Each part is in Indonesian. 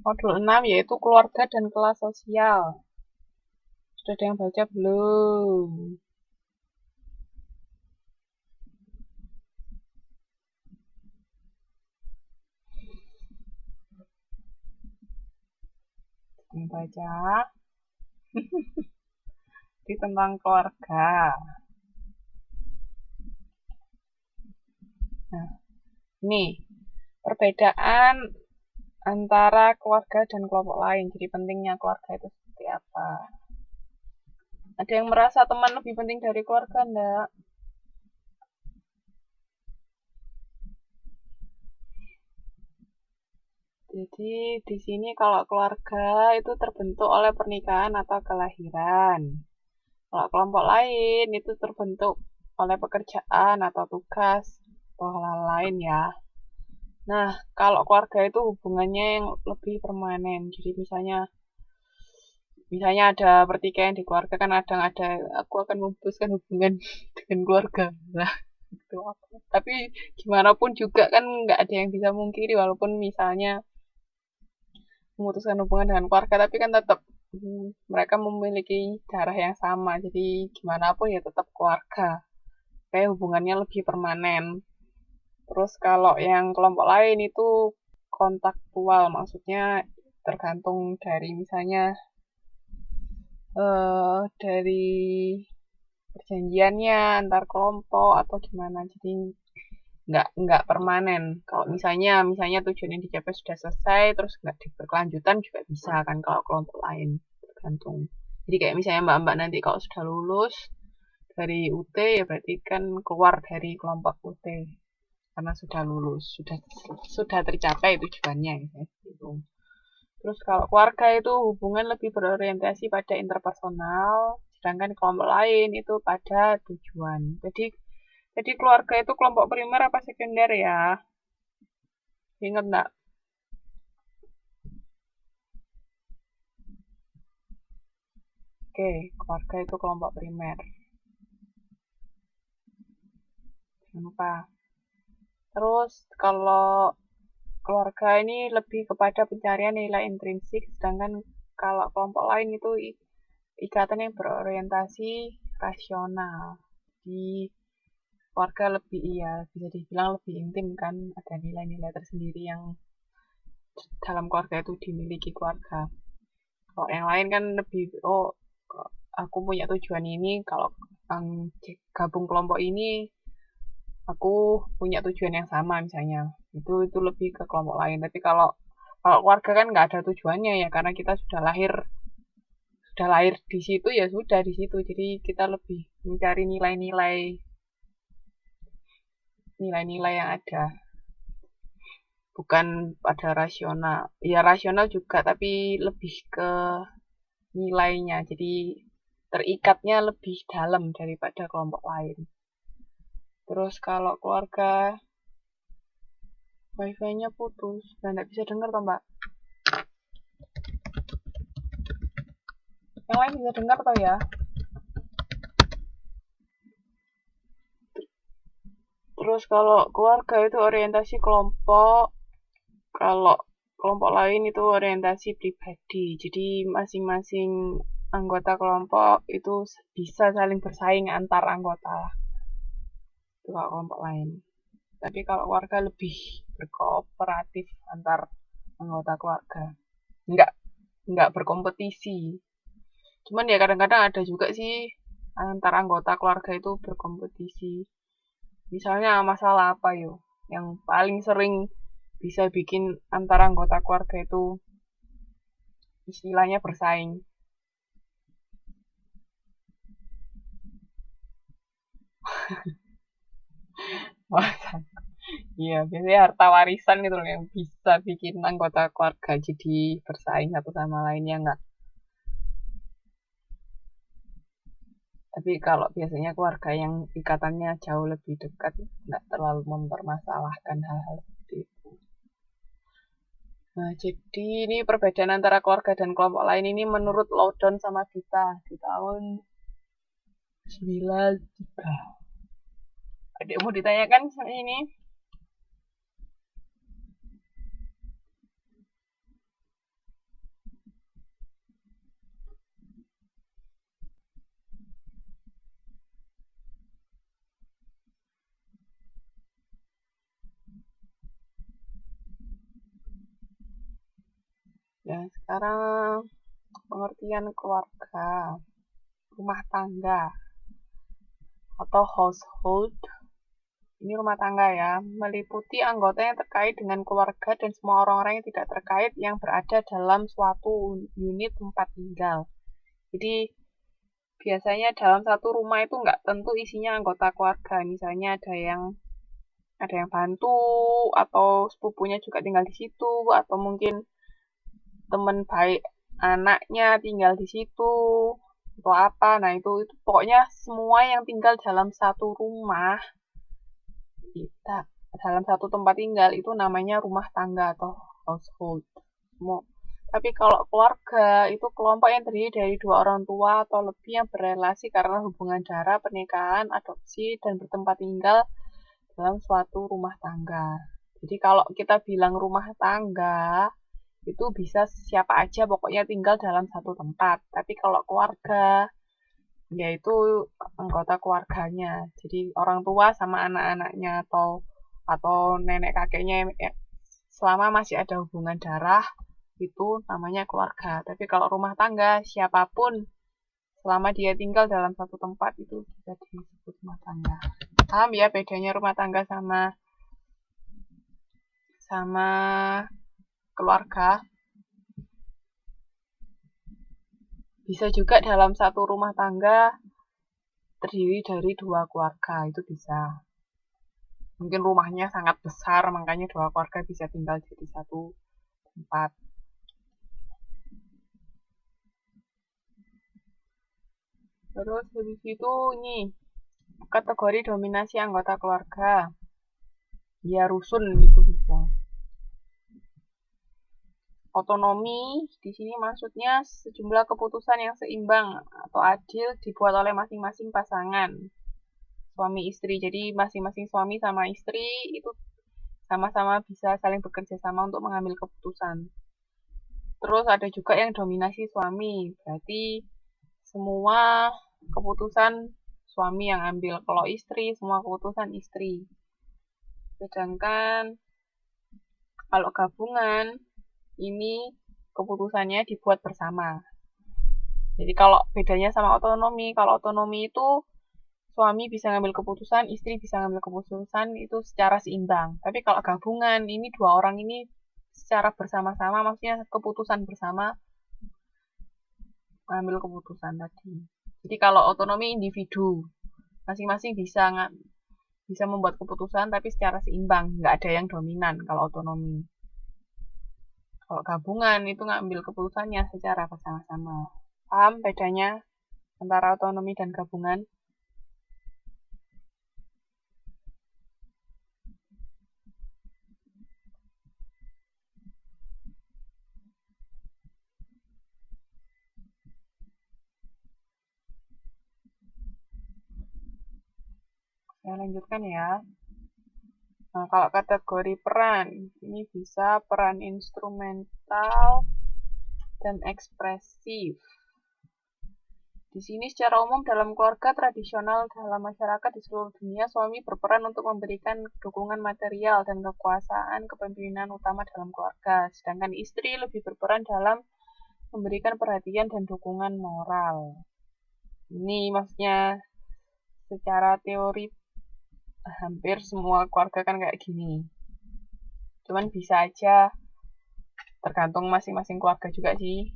Modul 6 yaitu keluarga dan kelas sosial. Sudah ada yang baca belum? Yang baca di tentang keluarga. Nah, ini perbedaan antara keluarga dan kelompok lain. Jadi pentingnya keluarga itu seperti apa? Ada yang merasa teman lebih penting dari keluarga, enggak? Jadi di sini kalau keluarga itu terbentuk oleh pernikahan atau kelahiran. Kalau kelompok lain itu terbentuk oleh pekerjaan atau tugas atau hal-hal lain ya. Nah, kalau keluarga itu hubungannya yang lebih permanen. Jadi misalnya ada pertikaian di keluarga kan ada aku akan memutuskan hubungan dengan keluarga. Nah, itu apa? Tapi gimana pun juga kan nggak ada yang bisa mungkiri walaupun misalnya memutuskan hubungan dengan keluarga tapi kan tetap mereka memiliki darah yang sama. Jadi gimana pun ya tetap keluarga. Kayak hubungannya lebih permanen. Terus kalau yang kelompok lain itu kontaktual, maksudnya tergantung dari misalnya dari perjanjiannya antar kelompok atau gimana. Jadi nggak permanen. Kalau misalnya tujuan yang dicapai sudah selesai, terus nggak diberkelanjutan juga bisa kan kalau kelompok lain tergantung. Jadi kayak misalnya mbak-mbak nanti kalau sudah lulus dari UT ya berarti kan keluar dari kelompok UT karena sudah lulus, sudah tercapai tujuannya gitu. Terus kalau keluarga itu hubungan lebih berorientasi pada interpersonal, sedangkan kelompok lain itu pada tujuan. Jadi keluarga itu kelompok primer apa sekunder ya? Ingat nggak? Oke, keluarga itu kelompok primer. Jangan lupa. Terus kalau keluarga ini lebih kepada pencarian nilai intrinsik, sedangkan kalau kelompok lain itu ikatan yang berorientasi rasional. Di keluarga lebih iya, bisa dibilang lebih intim kan, ada nilai-nilai tersendiri yang dalam keluarga itu dimiliki keluarga. Kalau yang lain kan lebih, oh aku punya tujuan ini, kalau gabung kelompok ini aku punya tujuan yang sama misalnya. Itu lebih ke kelompok lain. Tapi kalau kalau keluarga kan nggak ada tujuannya ya karena kita sudah lahir di situ ya sudah di situ. Jadi kita lebih mencari nilai-nilai yang ada, bukan pada rasional. Ya rasional juga tapi lebih ke nilainya. Jadi terikatnya lebih dalam daripada kelompok lain. Terus kalau keluarga wifi-nya putus dan nggak bisa dengar toh mbak. Yang lain bisa dengar toh ya. Terus kalau keluarga itu orientasi kelompok, kalau kelompok lain itu orientasi pribadi. Jadi masing-masing anggota kelompok itu bisa saling bersaing antar anggota. Itu kalau kelompok lain. Tapi kalau keluarga lebih berkooperatif antar anggota keluarga. Enggak, enggak berkompetisi. Cuman ya kadang-kadang ada juga sih antar anggota keluarga itu berkompetisi. Misalnya masalah apa yo? Yang paling sering bisa bikin antara anggota keluarga itu istilahnya bersaing. Iya, biasanya harta warisan itu loh yang bisa bikin anggota keluarga jadi bersaing satu sama lainnya enggak. Tapi kalau biasanya keluarga yang ikatannya jauh lebih dekat, nggak terlalu mempermasalahkan hal-hal seperti itu. Nah, jadi ini perbedaan antara keluarga dan kelompok lain ini menurut Loudon sama Gita di tahun 93. Ada yang mau ditanyakan ini? Ya, sekarang pengertian keluarga, rumah tangga atau household. Ini rumah tangga ya, meliputi anggota yang terkait dengan keluarga dan semua orang-orang yang tidak terkait yang berada dalam suatu unit tempat tinggal. Jadi biasanya dalam satu rumah itu nggak tentu isinya anggota keluarga. Misalnya ada yang bantu atau sepupunya juga tinggal di situ atau mungkin teman baik anaknya tinggal di situ atau apa. Nah, itu pokoknya semua yang tinggal dalam satu rumah kita dalam satu tempat tinggal itu namanya rumah tangga atau household. Tapi kalau keluarga itu kelompok yang terdiri dari dua orang tua atau lebih yang berrelasi karena hubungan darah, pernikahan, adopsi, dan bertempat tinggal dalam suatu rumah tangga. Jadi kalau kita bilang rumah tangga, itu bisa siapa aja pokoknya tinggal dalam satu tempat. Tapi kalau keluarga, yaitu anggota keluarganya. Jadi orang tua sama anak-anaknya atau nenek kakeknya selama masih ada hubungan darah itu namanya keluarga. Tapi kalau rumah tangga siapapun selama dia tinggal dalam satu tempat itu bisa disebut rumah tangga. Paham ya bedanya rumah tangga sama keluarga? Bisa juga dalam satu rumah tangga terdiri dari dua keluarga, itu bisa. Mungkin rumahnya sangat besar, makanya dua keluarga bisa tinggal di satu tempat. Terus habis itu nih, kategori dominasi anggota keluarga. Ya rusun itu bisa. Otonomi di sini maksudnya sejumlah keputusan yang seimbang atau adil dibuat oleh masing-masing pasangan suami istri. Jadi masing-masing suami sama istri itu sama-sama bisa saling bekerja sama untuk mengambil keputusan. Terus ada juga yang dominasi suami, berarti semua keputusan suami yang ambil. Kalau istri, semua keputusan istri. Sedangkan kalau gabungan, ini keputusannya dibuat bersama. Jadi kalau bedanya sama otonomi, kalau otonomi itu suami bisa ngambil keputusan, istri bisa ngambil keputusan itu secara seimbang. Tapi kalau gabungan, ini dua orang ini secara bersama-sama, maksudnya keputusan bersama mengambil keputusan tadi. Jadi kalau otonomi individu, masing-masing bisa membuat keputusan tapi secara seimbang, nggak ada yang dominan kalau otonomi. Kalau gabungan itu ngambil keputusannya secara bersama-sama. Paham bedanya antara otonomi dan gabungan? Saya lanjutkan ya. Nah, kalau kategori peran, ini bisa peran instrumental dan ekspresif. Di sini secara umum dalam keluarga tradisional dalam masyarakat di seluruh dunia, suami berperan untuk memberikan dukungan material dan kekuasaan kepemimpinan utama dalam keluarga, sedangkan istri lebih berperan dalam memberikan perhatian dan dukungan moral. Ini maksudnya secara teori hampir semua keluarga kan kayak gini. Cuman bisa aja tergantung masing-masing keluarga juga sih.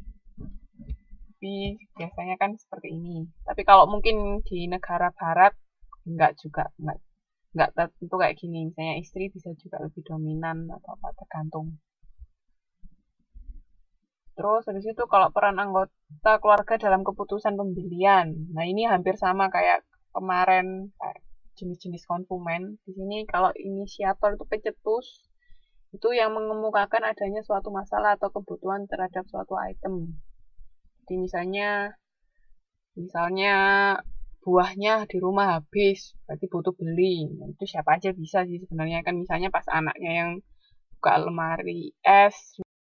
Tapi biasanya kan seperti ini. Tapi kalau mungkin di negara barat enggak juga, enggak tentu kayak gini. Misalnya istri bisa juga lebih dominan atau apa tergantung. Terus habis itu kalau peran anggota keluarga dalam keputusan pembelian. Nah, ini hampir sama kayak kemarin jenis-jenis konsumen. Di sini kalau inisiator itu pencetus, itu yang mengemukakan adanya suatu masalah atau kebutuhan terhadap suatu item. Jadi misalnya buahnya di rumah habis, berarti butuh beli. Nah, itu siapa aja bisa sih sebenarnya kan, misalnya pas anaknya yang buka lemari es,